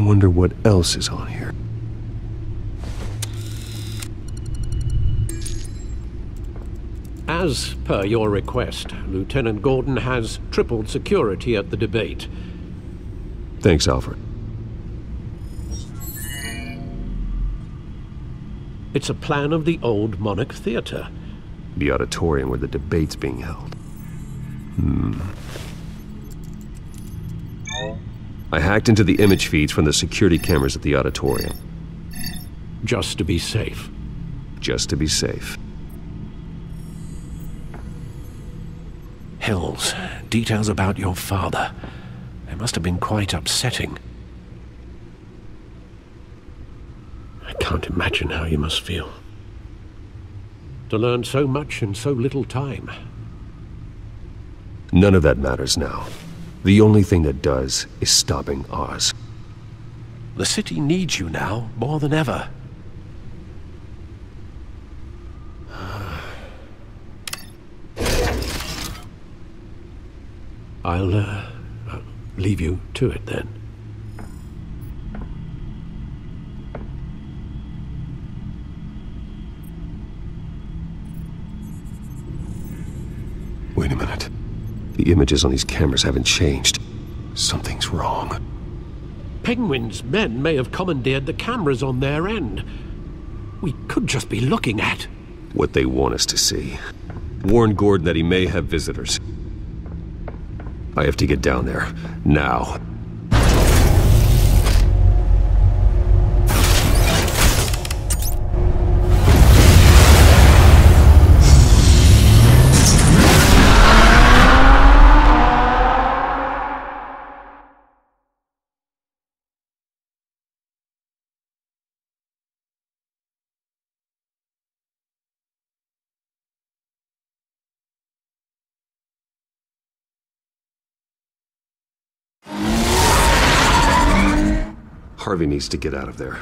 wonder what else is on here. As per your request, Lieutenant Gordon has tripled security at the debate. Thanks, Alfred. It's a plan of the old Monarch Theater. The auditorium where the debate's being held. I hacked into the image feeds from the security cameras at the auditorium. Just to be safe. Just to be safe. Hills, details about your father. They must have been quite upsetting. I can't imagine how you must feel. To learn so much in so little time. None of that matters now. The only thing that does is stopping Oz. The city needs you now, more than ever. I'll leave you to it then. Wait a minute. The images on these cameras haven't changed. Something's wrong. Penguin's men may have commandeered the cameras on their end. We could just be looking at what they want us to see. Warn Gordon that he may have visitors. I have to get down there, now. Harvey needs to get out of there.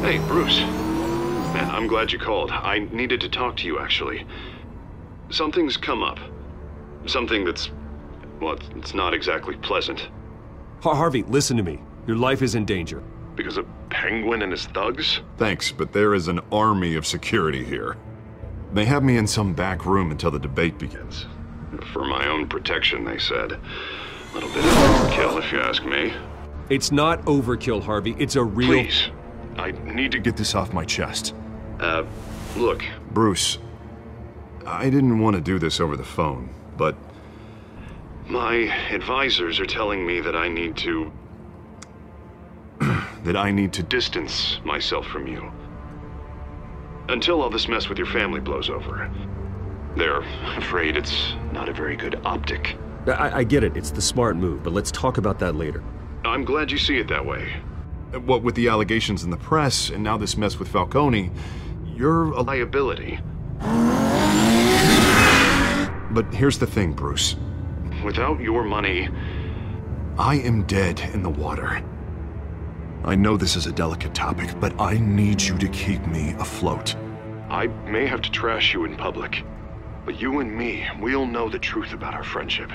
Hey, Bruce. Man, I'm glad you called. I needed to talk to you, actually. Something's come up. Something that's... well, it's not exactly pleasant. Harvey, listen to me. Your life is in danger. Because of Penguin and his thugs? Thanks, but there is an army of security here. They have me in some back room until the debate begins. For my own protection, they said. A little bit of overkill, if you ask me. It's not overkill, Harvey. It's a real... Please. I need to get this off my chest. Look. Bruce, I didn't want to do this over the phone, but... my advisors are telling me that I need to... that I need to distance myself from you. Until all this mess with your family blows over. They're afraid it's not a very good optic. I get it. It's the smart move, but let's talk about that later. I'm glad you see it that way. What with the allegations in the press, and now this mess with Falcone, you're a liability. But here's the thing, Bruce. Without your money... I am dead in the water. I know this is a delicate topic, but I need you to keep me afloat. I may have to trash you in public, but you and me, we'll know the truth about our friendship.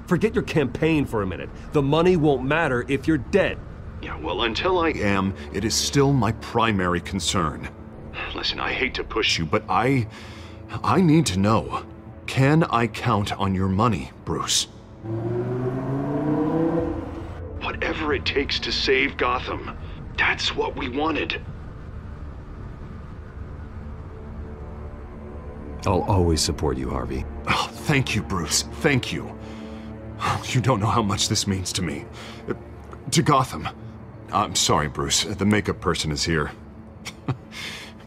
Forget your campaign for a minute. The money won't matter if you're dead. Yeah, well, until I am, it is still my primary concern. Listen, I hate to push you, but I need to know. Can I count on your money, Bruce? Whatever it takes to save Gotham. That's what we wanted. I'll always support you, Harvey. Oh, thank you, Bruce. Thank you. You don't know how much this means to me. To Gotham. I'm sorry, Bruce. The makeup person is here.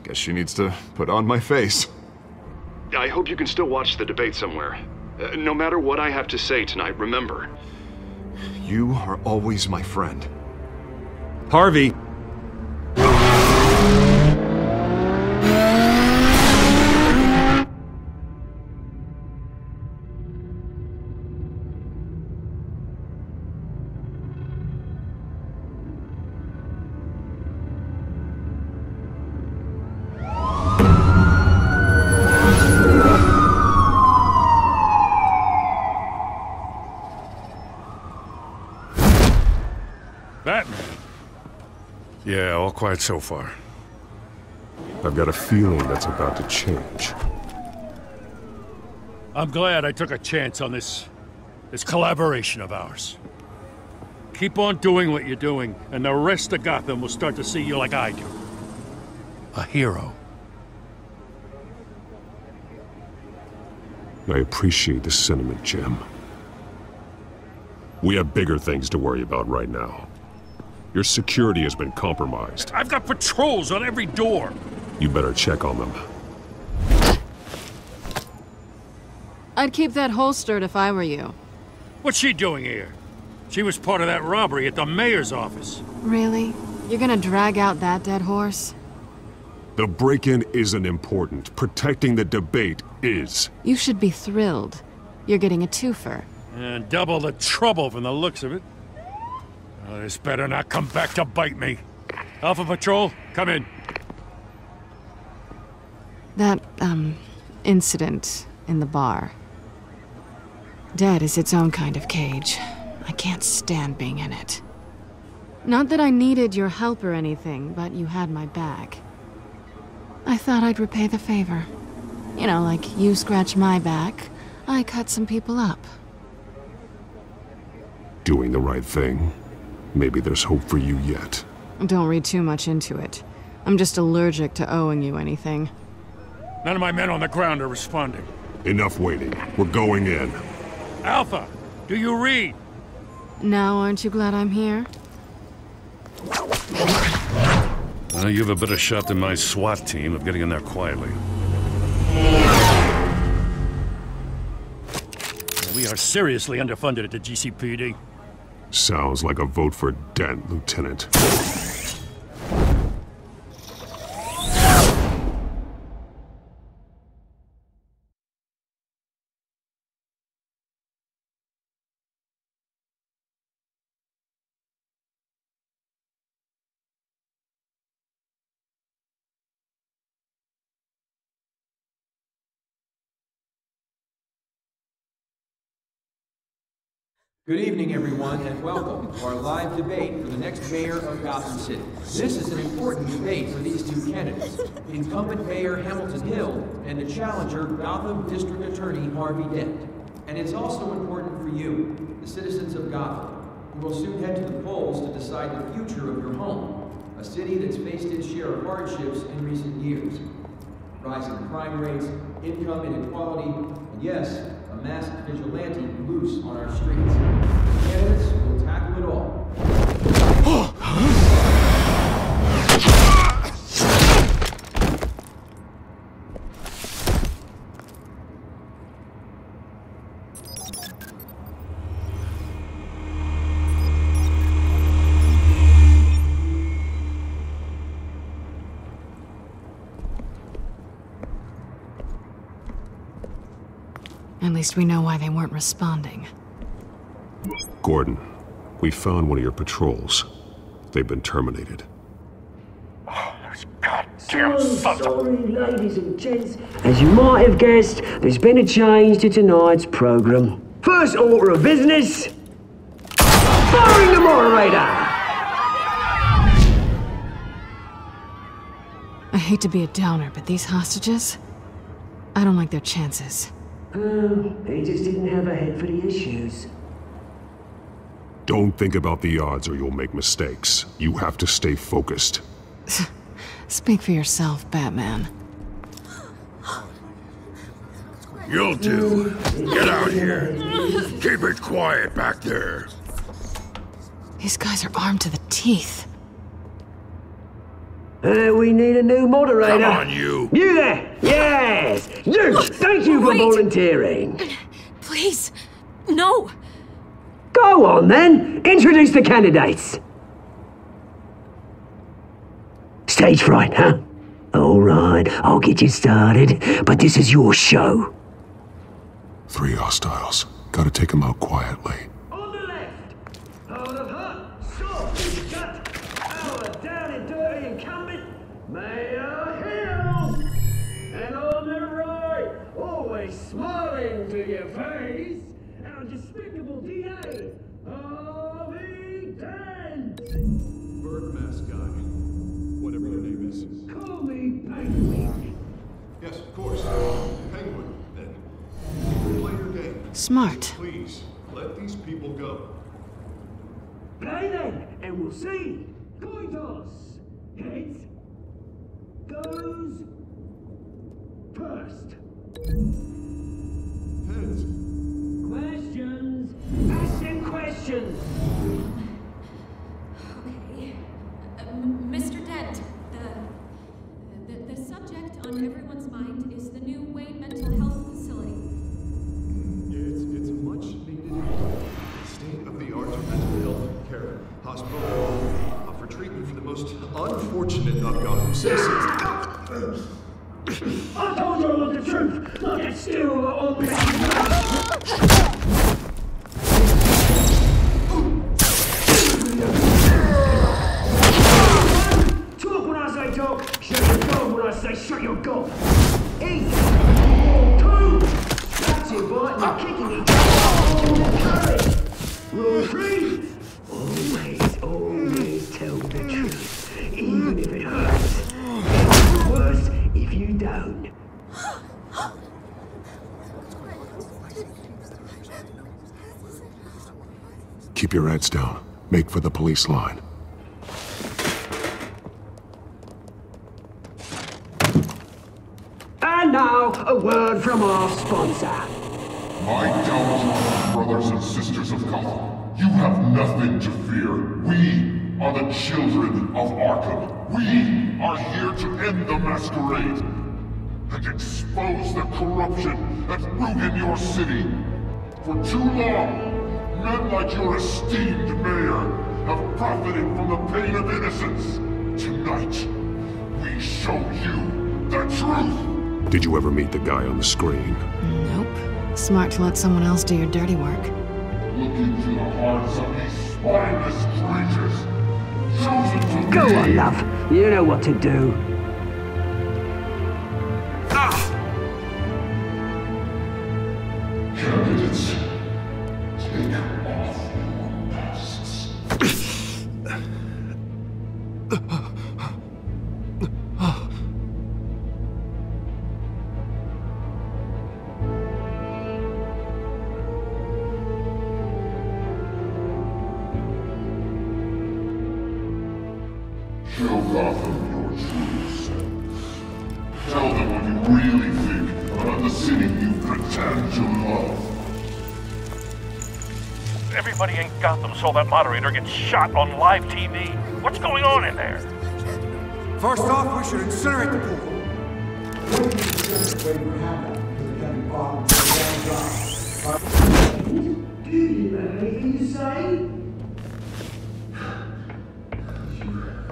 Guess she needs to put on my face. I hope you can still watch the debate somewhere. No matter what I have to say tonight, remember. You are always my friend. Harvey! Batman? Yeah, all quiet so far. I've got a feeling that's about to change. I'm glad I took a chance on this collaboration of ours. Keep on doing what you're doing, and the rest of Gotham will start to see you like I do. A hero. I appreciate the sentiment, Jim. We have bigger things to worry about right now. Your security has been compromised. I've got patrols on every door. You better check on them. I'd keep that holstered if I were you. What's she doing here? She was part of that robbery at the mayor's office. Really? You're gonna drag out that dead horse? The break-in isn't important. Protecting the debate is. You should be thrilled. You're getting a twofer. And double the trouble from the looks of it. Oh, this better not come back to bite me. Alpha Patrol, come in. That, incident in the bar. Dead is its own kind of cage. I can't stand being in it. Not that I needed your help or anything, but you had my back. I thought I'd repay the favor. You know, like you scratch my back, I cut some people up. Doing the right thing. Maybe there's hope for you yet. Don't read too much into it. I'm just allergic to owing you anything. None of my men on the ground are responding. Enough waiting. We're going in. Alpha, do you read? Now aren't you glad I'm here? Well, you have a better shot than my SWAT team of getting in there quietly. We are seriously underfunded at the GCPD. Sounds like a vote for Dent, Lieutenant. Good evening, everyone, and welcome to our live debate for the next mayor of Gotham City. This is an important debate for these two candidates, incumbent Mayor Hamilton Hill and the challenger Gotham District Attorney Harvey Dent. And it's also important for you, the citizens of Gotham, who will soon head to the polls to decide the future of your home, a city that's faced its share of hardships in recent years. Rising crime rates, income inequality, and yes, a masked vigilante loose on our streets. The candidates will tackle it all. At least we know why they weren't responding. Gordon, we found one of your patrols. They've been terminated. So sorry, ladies and gents. As you might have guessed, there's been a change to tonight's program. First order of business, firing the moderator! I hate to be a downer, but these hostages, I don't like their chances. They just didn't have a head for the issues. Don't think about the odds or you'll make mistakes. You have to stay focused. Speak for yourself, Batman. You'll do. Get out here. Keep it quiet back there. These guys are armed to the teeth. We need a new moderator. Come on, you. You there! Yes! You! Thank you for volunteering. Please, no. Go on, then. Introduce the candidates. Stage fright, huh? All right, I'll get you started, but this is your show. 3 hostiles. Gotta take them out quietly. On the left, out of hut, sword shut, our down and dirty incumbent, Mayor Hill. And on the right, always smiling to your face, our despicable DA, Harvey Dent. Smart. Please, let these people go. Play then, and we'll see. Coin toss. Heads goes first. Heads. Questions. Ask them questions. Okay. Mr. Dent, the subject on everyone's mind is the new Wayne Mental Health Facility. It's a much needed state-of-the-art mental health care hospital for treatment for the most unfortunate of Gotham citizens. I told you I want the truth, not that still on me. Talk when I say talk, shut your gun when I say shut your gun. Easy. 2. That's inviting and kicking each other on the carry. Rule 3. Always tell the truth, even if it hurts. It's worse if you don't. Keep your heads down. Make for the police line. And now, a word from our sponsor. My downtrodden brothers and sisters of Gotham, you have nothing to fear. We are the children of Arkham. We are here to end the masquerade and expose the corruption that's rooted your city. For too long, men like your esteemed mayor have profited from the pain of innocence. Tonight, we show you the truth. Did you ever meet the guy on the screen? Nope. Smart to let someone else do your dirty work. Look into the hearts of these spineless creatures. Chosen to Go on, love. You know what to do. Candidates, take off your masks. Show Gotham your true self. Tell them what you really think about the city you pretend to love. Everybody in Gotham saw that moderator get shot on live TV. What's going on in there? First off, we should incinerate the pool. Do you have anything to say?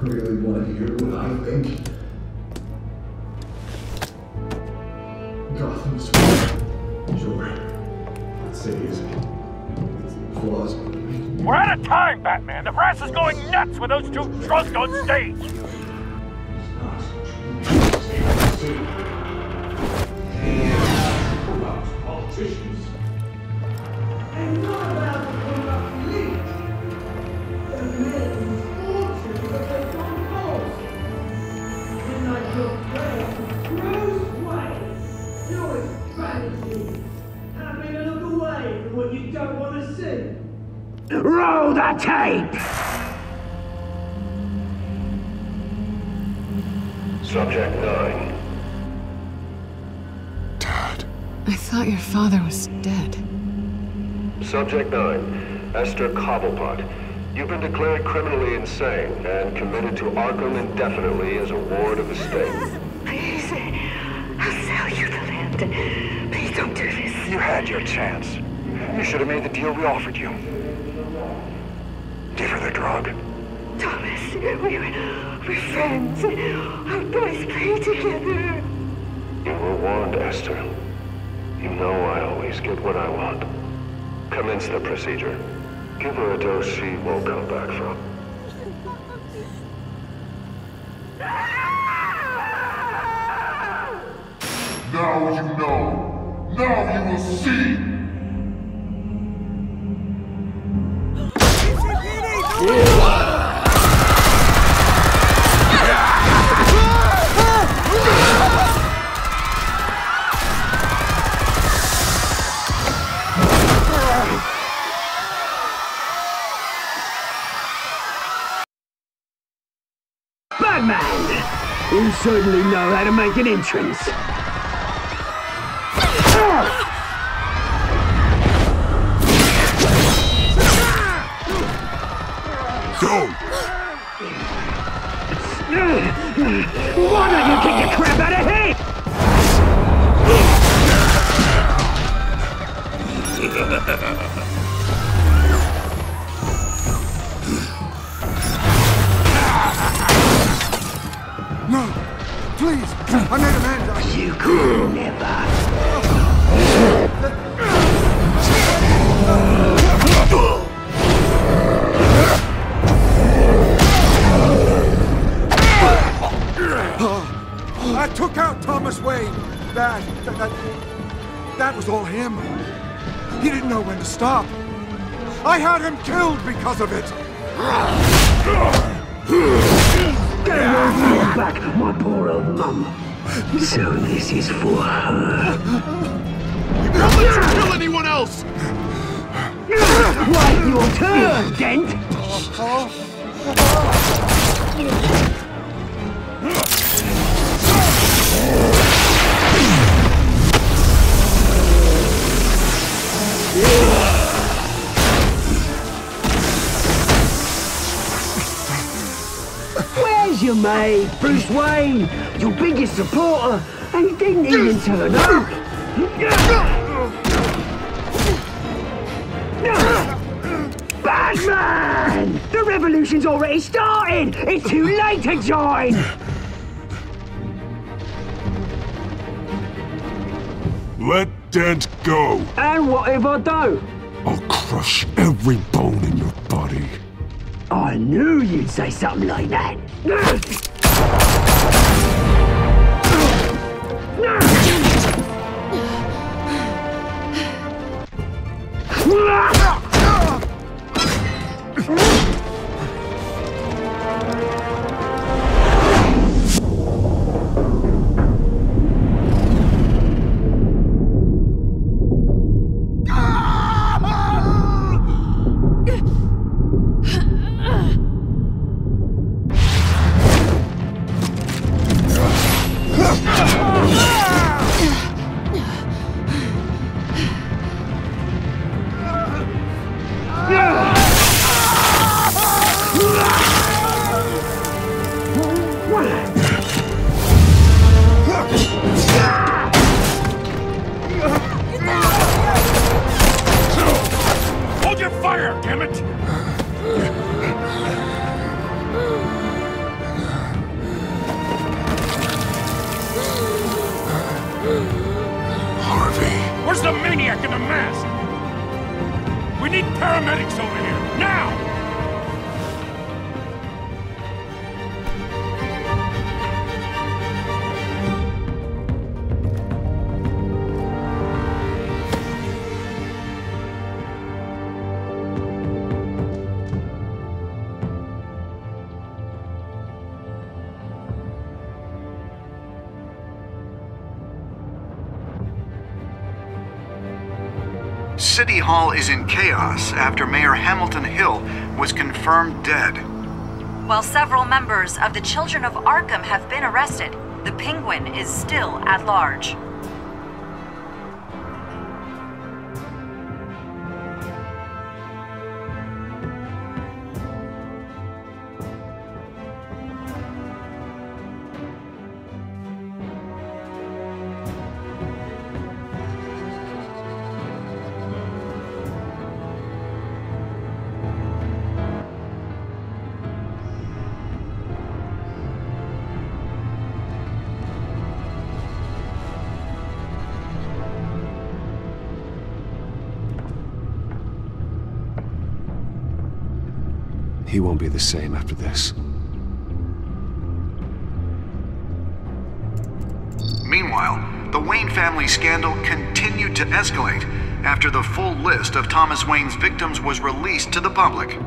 Really want to hear what I think? Gotham's sure. Let's say it's flaws. We're out of time, Batman. The press is going nuts with those two drunks on stage. Politicians. And not about the corrupt elite. The men whose fortunes are their own cause. And like your friend, Bruce Wayne, your strategy. Happy to look away from what you don't want to see. Roll the tape! Subject 9. I thought your father was dead. Subject 9. Esther Cobblepot. You've been declared criminally insane and committed to Arkham indefinitely as a ward of the state. Please, I'll sell you the land. Please don't do this. You had your chance. You should have made the deal we offered you. Give her the drug. Thomas, we're friends. Our boys play together. You were warned, Esther. You know I always get what I want. Commence the procedure. Give her a dose she won't come back from. Now you know. Now you will see. Batman! You certainly know how to make an entrance. Go! Why don't you kick the crap out of him? No! Please! I made Amanda! You could never. I took out Thomas Wayne. That was all him. He didn't know when to stop. I had him killed because of it. Get your back, my poor old mum. So this is for her. Don't let her kill anyone else! Wait your turn, Dent! Where's your mate, Bruce Wayne? Your biggest supporter, and he didn't even turn up. Batman! The revolution's already started! It's too late to join! Let Dent go! And what if I don't? I'll crush every bone in your body. I knew you'd say something like that. Hold your fire, damn it! Harvey. Where's the maniac in the mask? We need paramedics over here, now! City Hall is in chaos after Mayor Hamilton Hill was confirmed dead. While several members of the Children of Arkham have been arrested, the Penguin is still at large. He won't be the same after this. Meanwhile, the Wayne family scandal continued to escalate after the full list of Thomas Wayne's victims was released to the public.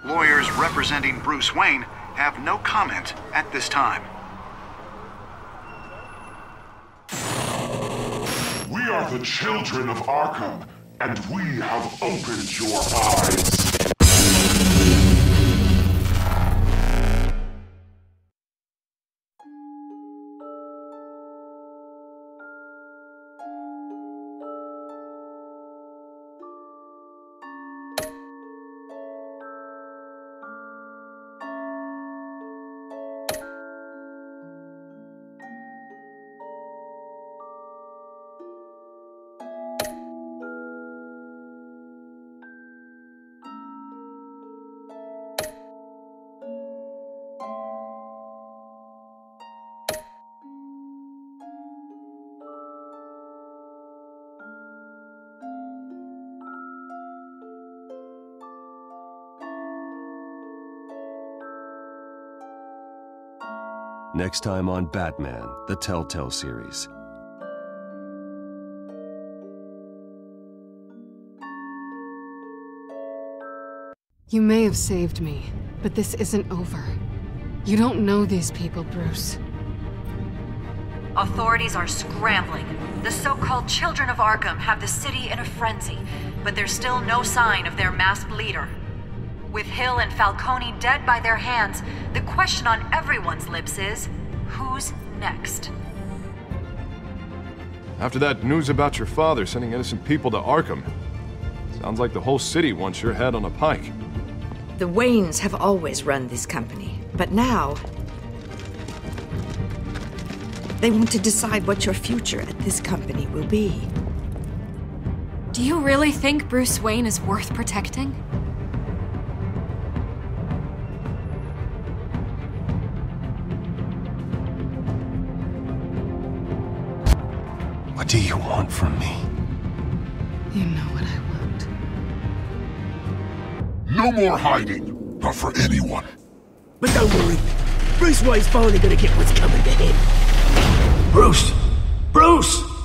Lawyers representing Bruce Wayne have no comment at this time. We are the children of Arkham, and we have opened your eyes. Next time on Batman, the Telltale series. You may have saved me, but this isn't over. You don't know these people, Bruce. Authorities are scrambling. The so-called Children of Arkham have the city in a frenzy, but there's still no sign of their masked leader. With Hill and Falcone dead by their hands, the question on everyone's lips is, who's next? After that news about your father sending innocent people to Arkham, sounds like the whole city wants your head on a pike. The Waynes have always run this company, but now they want to decide what your future at this company will be. Do you really think Bruce Wayne is worth protecting? What do you want from me? You know what I want. No more hiding, not for anyone. But don't worry, Bruce Wayne's finally gonna get what's coming to him. Bruce! Bruce!